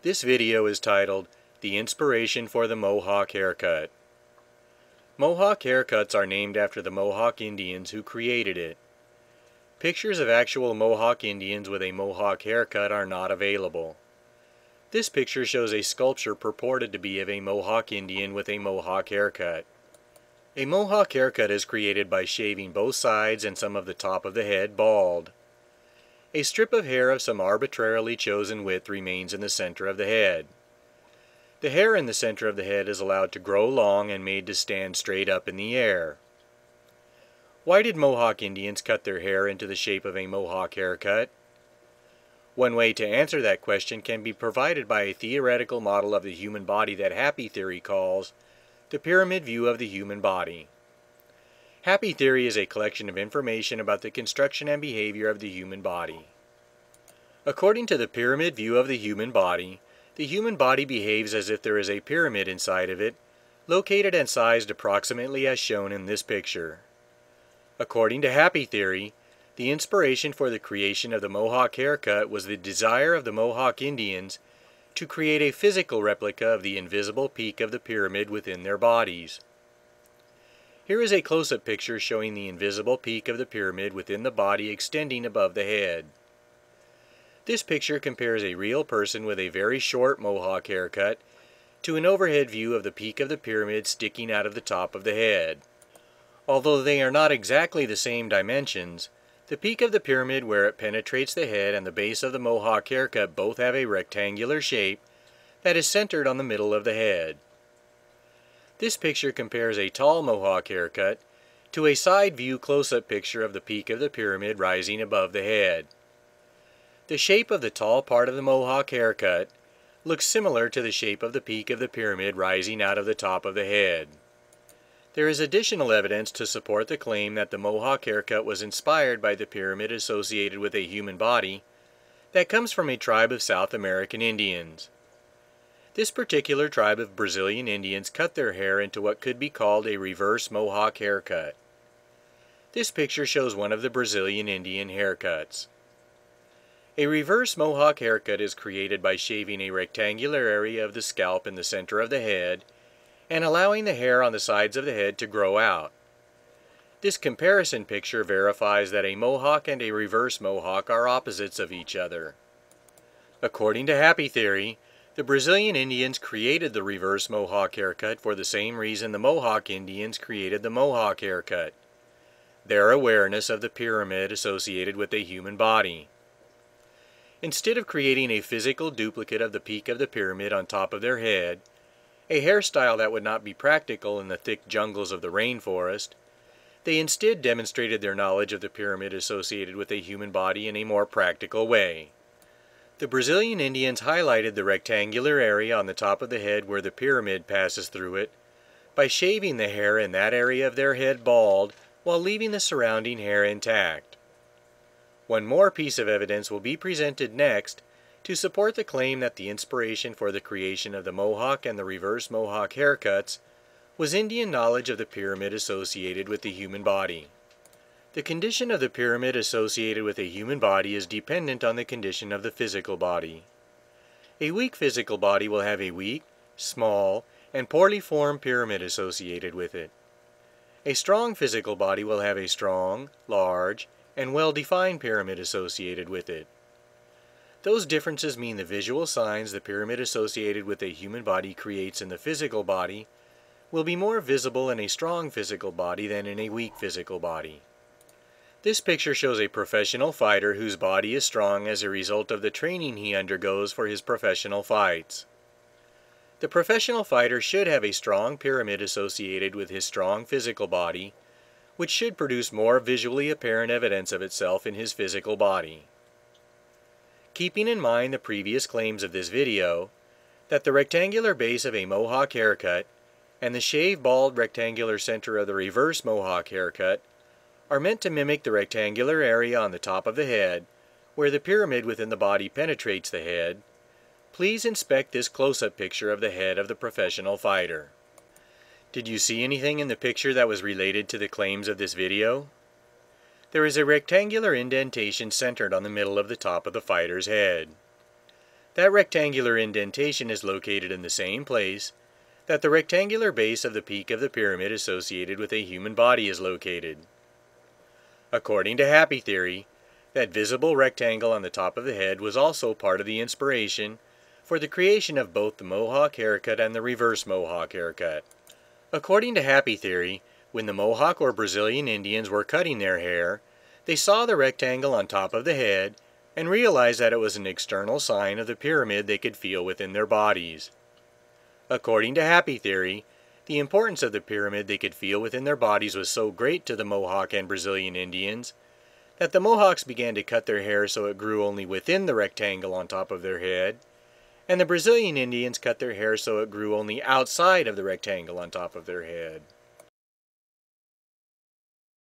This video is titled, The Inspiration for the Mohawk Haircut. Mohawk haircuts are named after the Mohawk Indians who created it. Pictures of actual Mohawk Indians with a Mohawk haircut are not available. This picture shows a sculpture purported to be of a Mohawk Indian with a Mohawk haircut. A Mohawk haircut is created by shaving both sides and some of the top of the head bald. A strip of hair of some arbitrarily chosen width remains in the center of the head. The hair in the center of the head is allowed to grow long and made to stand straight up in the air. Why did Mohawk Indians cut their hair into the shape of a Mohawk haircut? One way to answer that question can be provided by a theoretical model of the human body that Happy Theory calls the pyramid view of the human body. Happy Theory is a collection of information about the construction and behavior of the human body. According to the pyramid view of the human body behaves as if there is a pyramid inside of it, located and sized approximately as shown in this picture. According to Happy Theory, the inspiration for the creation of the Mohawk haircut was the desire of the Mohawk Indians to create a physical replica of the invisible peak of the pyramid within their bodies. Here is a close-up picture showing the invisible peak of the pyramid within the body extending above the head. This picture compares a real person with a very short Mohawk haircut to an overhead view of the peak of the pyramid sticking out of the top of the head. Although they are not exactly the same dimensions, the peak of the pyramid where it penetrates the head and the base of the Mohawk haircut both have a rectangular shape that is centered on the middle of the head. This picture compares a tall Mohawk haircut to a side view close-up picture of the peak of the pyramid rising above the head. The shape of the tall part of the Mohawk haircut looks similar to the shape of the peak of the pyramid rising out of the top of the head. There is additional evidence to support the claim that the Mohawk haircut was inspired by the pyramid associated with a human body that comes from a tribe of South American Indians. This particular tribe of Brazilian Indians cut their hair into what could be called a reverse Mohawk haircut. This picture shows one of the Brazilian Indian haircuts. A reverse Mohawk haircut is created by shaving a rectangular area of the scalp in the center of the head and allowing the hair on the sides of the head to grow out. This comparison picture verifies that a Mohawk and a reverse Mohawk are opposites of each other. According to Happy Theory, the Brazilian Indians created the reverse Mohawk haircut for the same reason the Mohawk Indians created the Mohawk haircut: their awareness of the pyramid associated with a human body. Instead of creating a physical duplicate of the peak of the pyramid on top of their head, a hairstyle that would not be practical in the thick jungles of the rainforest, they instead demonstrated their knowledge of the pyramid associated with a human body in a more practical way. The Brazilian Indians highlighted the rectangular area on the top of the head where the pyramid passes through it by shaving the hair in that area of their head bald while leaving the surrounding hair intact. One more piece of evidence will be presented next to support the claim that the inspiration for the creation of the Mohawk and the reverse Mohawk haircuts was Indian knowledge of the pyramid associated with the human body. The condition of the pyramid associated with a human body is dependent on the condition of the physical body. A weak physical body will have a weak, small, and poorly formed pyramid associated with it. A strong physical body will have a strong, large, and well-defined pyramid associated with it. Those differences mean the visual signs the pyramid associated with a human body creates in the physical body will be more visible in a strong physical body than in a weak physical body. This picture shows a professional fighter whose body is strong as a result of the training he undergoes for his professional fights. The professional fighter should have a strong pyramid associated with his strong physical body, which should produce more visually apparent evidence of itself in his physical body. Keeping in mind the previous claims of this video, that the rectangular base of a Mohawk haircut and the shaved bald rectangular center of the reverse Mohawk haircut are meant to mimic the rectangular area on the top of the head, where the pyramid within the body penetrates the head, please inspect this close-up picture of the head of the professional fighter. Did you see anything in the picture that was related to the claims of this video? There is a rectangular indentation centered on the middle of the top of the fighter's head. That rectangular indentation is located in the same place that the rectangular base of the peak of the pyramid associated with a human body is located. According to happy theory, that visible rectangle on the top of the head was also part of the inspiration for the creation of both the Mohawk haircut and the reverse Mohawk haircut. According to happy theory, when the Mohawk or Brazilian Indians were cutting their hair, they saw the rectangle on top of the head and realized that it was an external sign of the pyramid they could feel within their bodies. According to happy theory, the importance of the pyramid they could feel within their bodies was so great to the Mohawk and Brazilian Indians that the Mohawks began to cut their hair so it grew only within the rectangle on top of their head, and the Brazilian Indians cut their hair so it grew only outside of the rectangle on top of their head.